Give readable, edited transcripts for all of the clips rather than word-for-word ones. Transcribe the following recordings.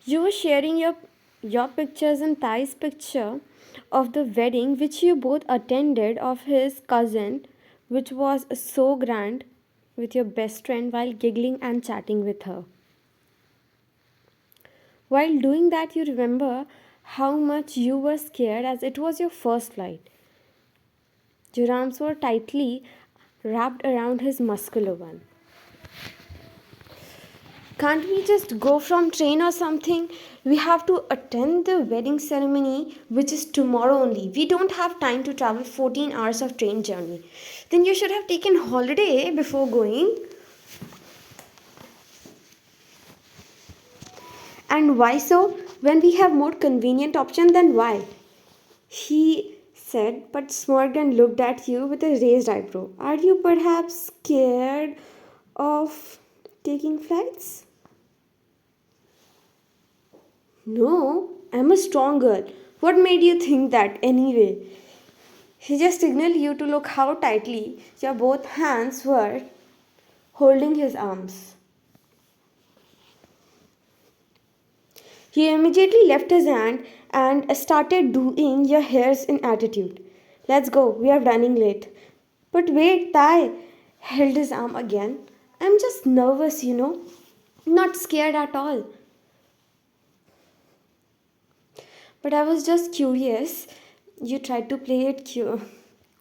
You were sharing your pictures and Thai's picture of the wedding which you both attended of his cousin, which was so grand, with your best friend while giggling and chatting with her. While doing that, you remember how much you were scared as it was your first flight. Your arms were tightly wrapped around his muscular one. Can't we just go from train or something? We have to attend the wedding ceremony, which is tomorrow only. We don't have time to travel 14 hours of train journey. Then you should have taken holiday before going. And why so? When we have more convenient option, then why? He said, but smirked and looked at you with a raised eyebrow. Are you perhaps scared of taking flights? No, I'm a strong girl. What made you think that anyway? He just signaled you to look how tightly your both hands were holding his arms. He immediately left his hand and started doing your hairs in attitude. Let's go, we are running late. But wait, Tai held his arm again. I'm just nervous. Not scared at all. But I was just curious. You tried to play it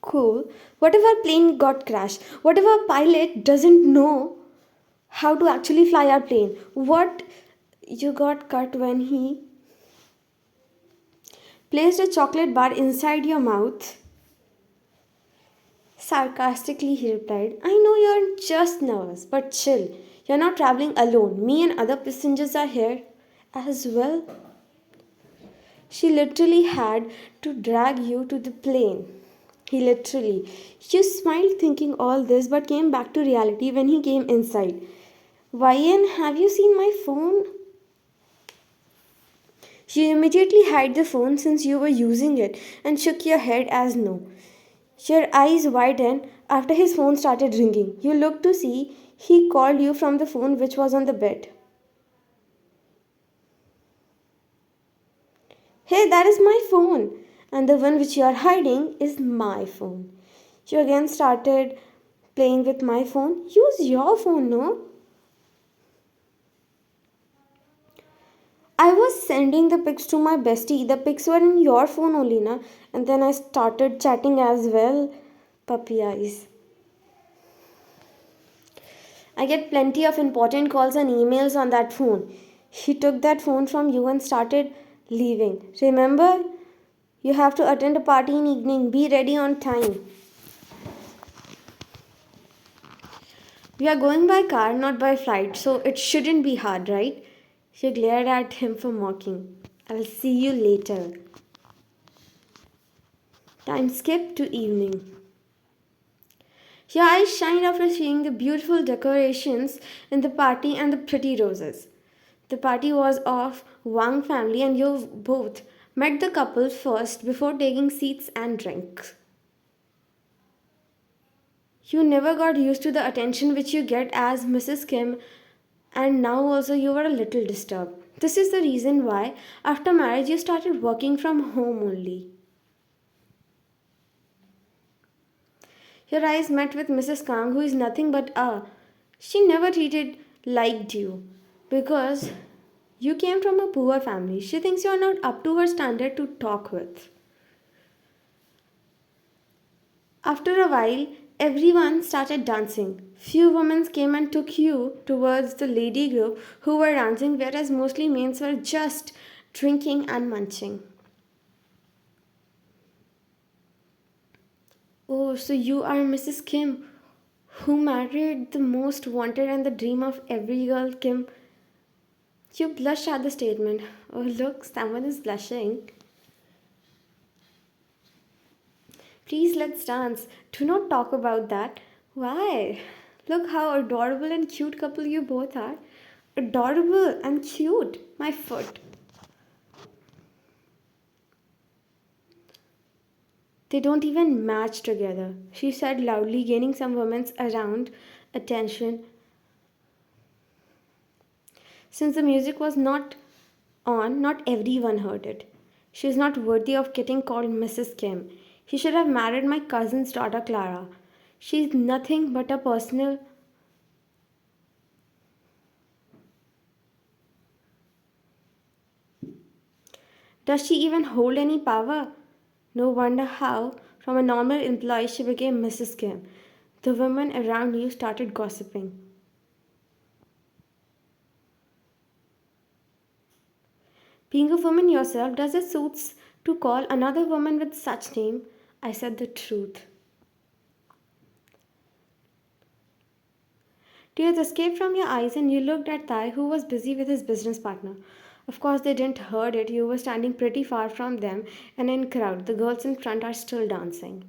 cool. What if our plane got crashed? What if our pilot doesn't know how to actually fly our plane? What you got cut when he placed a chocolate bar inside your mouth? Sarcastically, he replied, I know you're just nervous, but chill. You're not traveling alone. Me and other passengers are here as well. She literally had to drag you to the plane. He literally. You smiled thinking all this but came back to reality when he came inside. Ryan, have you seen my phone? You immediately hid the phone since you were using it and shook your head as no. Your eyes widened after his phone started ringing. You looked to see he called you from the phone which was on the bed. Hey, that is my phone. And the one which you are hiding is my phone. You again started playing with my phone. Use your phone, no? I was sending the pics to my bestie. The pics were in your phone only, na? And then I started chatting as well. Puppy eyes. I get plenty of important calls and emails on that phone. He took that phone from you and started leaving. Remember, you have to attend a party in evening. Be ready on time. We are going by car, not by flight, so it shouldn't be hard, right? She glared at him for mocking. I will see you later. Time skip to evening. Your eyes shined after seeing the beautiful decorations in the party and the pretty roses. The party was of Wang family and you both met the couple first before taking seats and drinks. You never got used to the attention which you get as Mrs. Kim, and now also you were a little disturbed. This is the reason why after marriage you started working from home only. Your eyes met with Mrs. Kang, who is nothing but a. She never treated liked you because you came from a poor family. She thinks you are not up to her standard to talk with. After a while, everyone started dancing. Few women came and took you towards the lady group who were dancing, whereas mostly men were just drinking and munching. Oh, so you are Mrs. Kim, who married the most wanted and the dream of every girl, Kim. You blushed at the statement. Oh, look, someone is blushing. Please let's dance. Do not talk about that. Why? Look how adorable and cute couple you both are. Adorable and cute. My foot. They don't even match together, she said loudly, gaining some women's around attention since the music was not On, not everyone heard it. She is not worthy of getting called Mrs. Kim. He should have married my cousin's daughter Clara. She is nothing but a personal. Does she even hold any power? No wonder how, from a normal employee, she became Mrs. Kim. The women around you started gossiping. Being a woman yourself, does it suits to call another woman with such name? I said the truth. Tears escaped from your eyes and you looked at Thai, who was busy with his business partner. Of course, they didn't heard it. You were standing pretty far from them and in crowd. The girls in front are still dancing.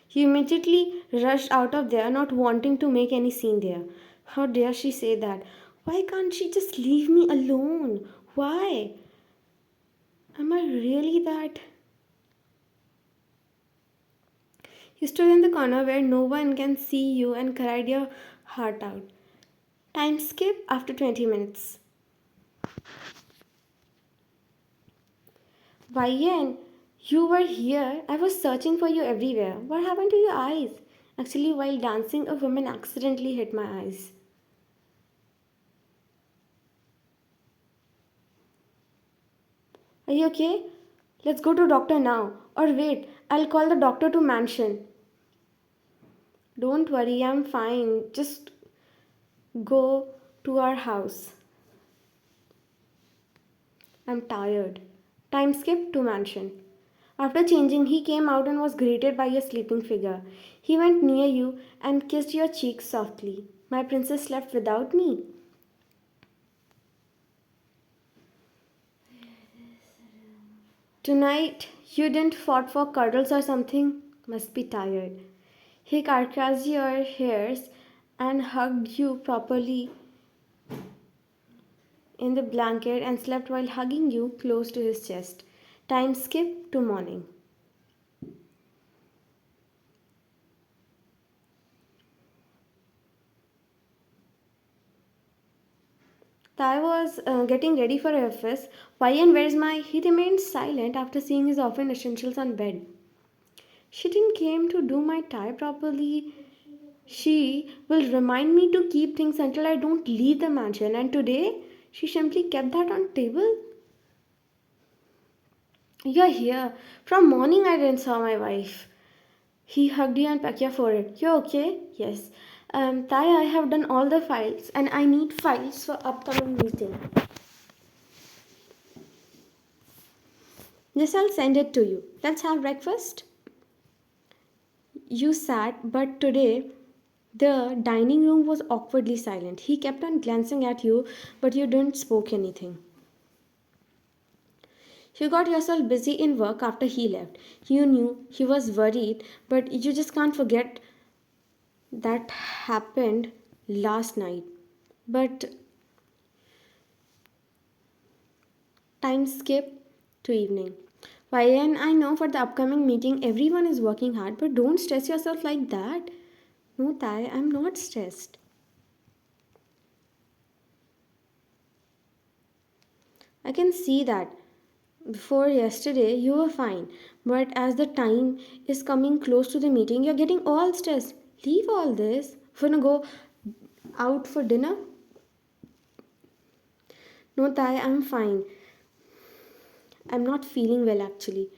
He immediately rushed out of there, not wanting to make any scene there. How dare she say that? Why can't she just leave me alone? Why? Am I really that? You stood in the corner where no one can see you and cried your heart out. Time skip after 20 minutes. Vian, you were here. I was searching for you everywhere. What happened to your eyes? Actually, while dancing, a woman accidentally hit my eyes. Are you okay? Let's go to doctor now. Or wait, I'll call the doctor to mansion. Don't worry, I'm fine. Just go to our house. I'm tired. Time skip to mansion. After changing, he came out and was greeted by a sleeping figure. He went near you and kissed your cheek softly. My princess slept without me. Tonight, you didn't fought for cuddles or something? Must be tired. He caressed your hairs and hugged you properly in the blanket and slept while hugging you close to his chest. Time skip to morning. I was getting ready for office. Why and where's my? He remained silent after seeing his office essentials on bed. She didn't came to do my tie properly. She will remind me to keep things until I don't leave the mansion. And today, she simply kept that on table. You're here. From morning I didn't saw my wife. He hugged you and pecked your forehead. You okay? Yes. Tai, I have done all the files and I need files for upcoming meeting. Yes, I'll send it to you. Let's have breakfast. You sat, but today the dining room was awkwardly silent. He kept on glancing at you, but you didn't spoke anything. You got yourself busy in work after he left. You knew he was worried, but you just can't forget that happened last night. But time skip to evening. Ryan, I know for the upcoming meeting everyone is working hard, but don't stress yourself like that. No, Tai, I'm not stressed. I can see that. Before yesterday, you were fine, but as the time is coming close to the meeting, you're getting all stressed. Leave all this. Wanna go out for dinner? No, Tai, I'm fine. I'm not feeling well actually.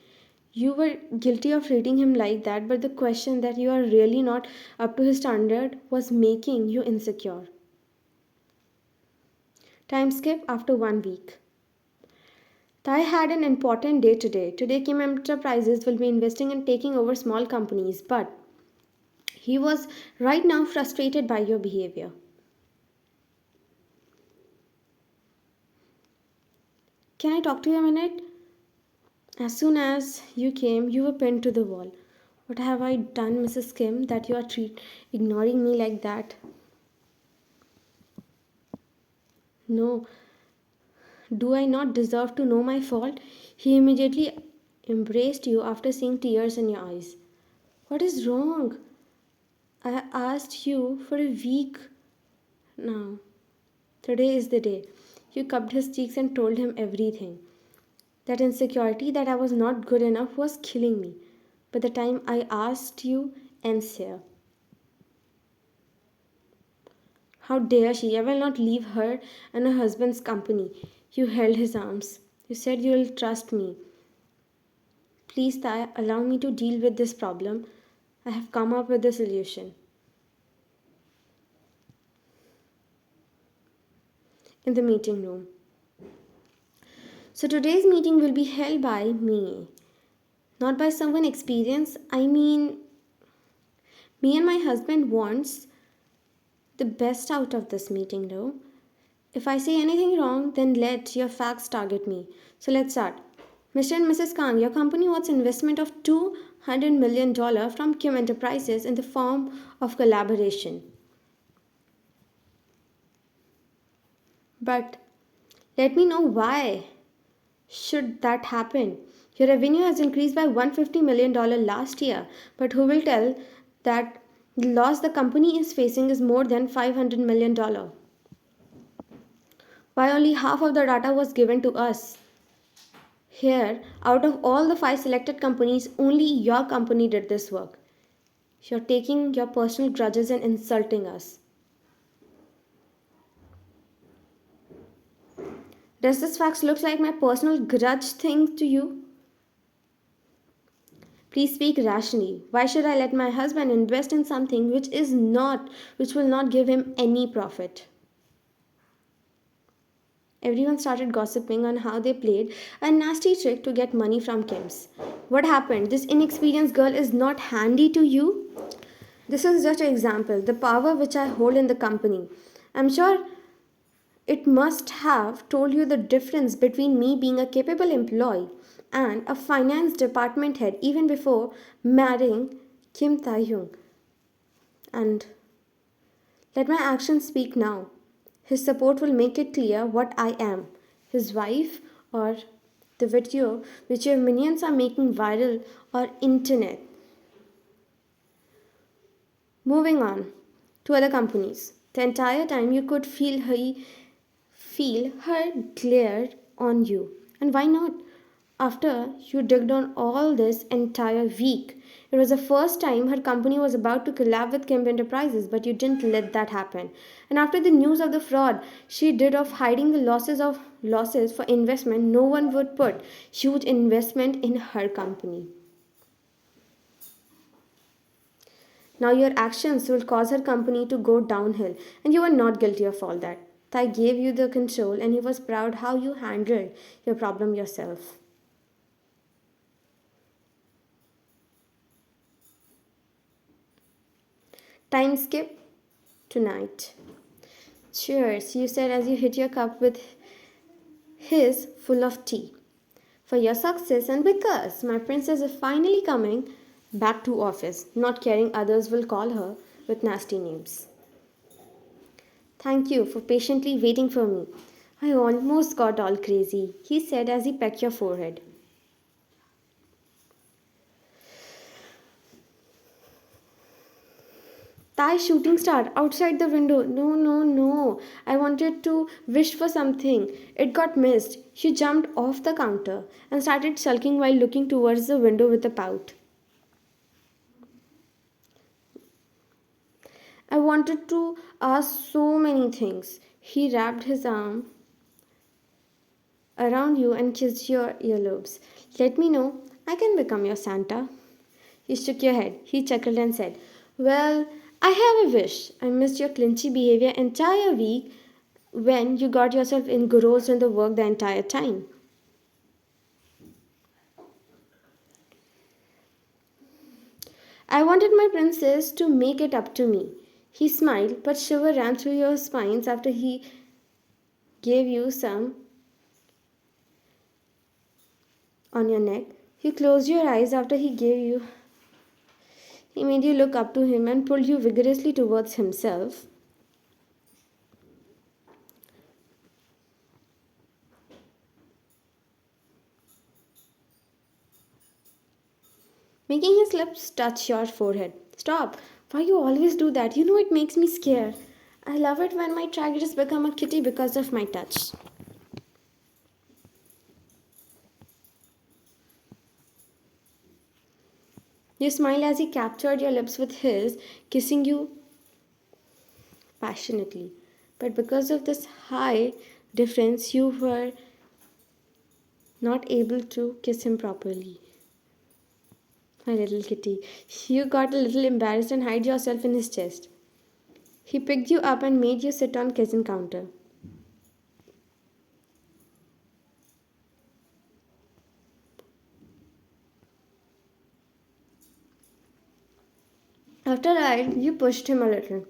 You were guilty of treating him like that, but the question that you are really not up to his standard was making you insecure. Time skip after 1 week. Tai had an important day today. Today, Kim Enterprises will be investing and taking over small companies, but he was right now frustrated by your behavior. Can I talk to you a minute? As soon as you came, you were pinned to the wall. What have I done, Mrs. Kim, that you are ignoring me like that? No, do I not deserve to know my fault? He immediately embraced you after seeing tears in your eyes. What is wrong? I asked you for a week now. Today is the day. You cupped his cheeks and told him everything. That insecurity that I was not good enough was killing me. By the time I asked you, ends here. How dare she? I will not leave her and her husband's company. You held his arms. You said you'll trust me. Please, Taya, allow me to deal with this problem. I have come up with a solution. In the meeting room. So today's meeting will be held by me, not by someone experienced. I mean, me and my husband wants the best out of this meeting, though. If I say anything wrong, then let your facts target me. So let's start. Mr. and Mrs. Khan, your company wants investment of $200 million from Kim Enterprises in the form of collaboration. But let me know why should that happen. Your revenue has increased by $150 million last year, but who will tell that the loss the company is facing is more than $500 million? Why only half of the data was given to us? Here, out of all the five selected companies, only your company did this work. You're taking your personal grudges and insulting us. Does this fact look like my personal grudge thing to you? Please speak rationally. Why should I let my husband invest in something which will not give him any profit? Everyone started gossiping on how they played a nasty trick to get money from Kim's. What happened? This inexperienced girl is not handy to you? This is just an example, the power which I hold in the company. I'm sure it must have told you the difference between me being a capable employee and a finance department head even before marrying Kim Taehyung. And let my actions speak now. His support will make it clear what I am, his wife or the video which your minions are making viral or internet. Moving on to other companies. The entire time you could feel her glare on you. And why not? After you digged on all this entire week, it was the first time her company was about to collab with Kemp Enterprises, but you didn't let that happen. And after the news of the fraud she did of hiding the losses for investment, no one would put huge investment in her company. Now your actions will cause her company to go downhill, and you are not guilty of all that. I gave you the control, and he was proud how you handled your problem yourself. Time skip tonight. Cheers, you said as you hit your cup with his full of tea. For your success and because my princess is finally coming back to office, not caring others will call her with nasty names. Thank you for patiently waiting for me. I almost got all crazy, he said as he pecked your forehead. Thai shooting star outside the window. No, no, no. I wanted to wish for something. It got missed. She jumped off the counter and started sulking while looking towards the window with a pout. I wanted to ask so many things. He wrapped his arm around you and kissed your earlobes. Let me know. I can become your Santa. You shook your head. He chuckled and said, well, I have a wish. I missed your clinchy behavior entire week when you got yourself engrossed in the work the entire time. I wanted my princess to make it up to me. He smiled, but shiver ran through your spines after he gave you some on your neck. He closed your eyes after he made you look up to him and pulled you vigorously towards himself. Making his lips touch your forehead. Stop. Why you always do that? You know it makes me scared. I love it when my tigers become a kitty because of my touch. You smile as he captured your lips with his, kissing you passionately. But because of this high difference, you were not able to kiss him properly. My little kitty. You got a little embarrassed and hid yourself in his chest. He picked you up and made you sit on kitchen counter. After a while, you pushed him a little.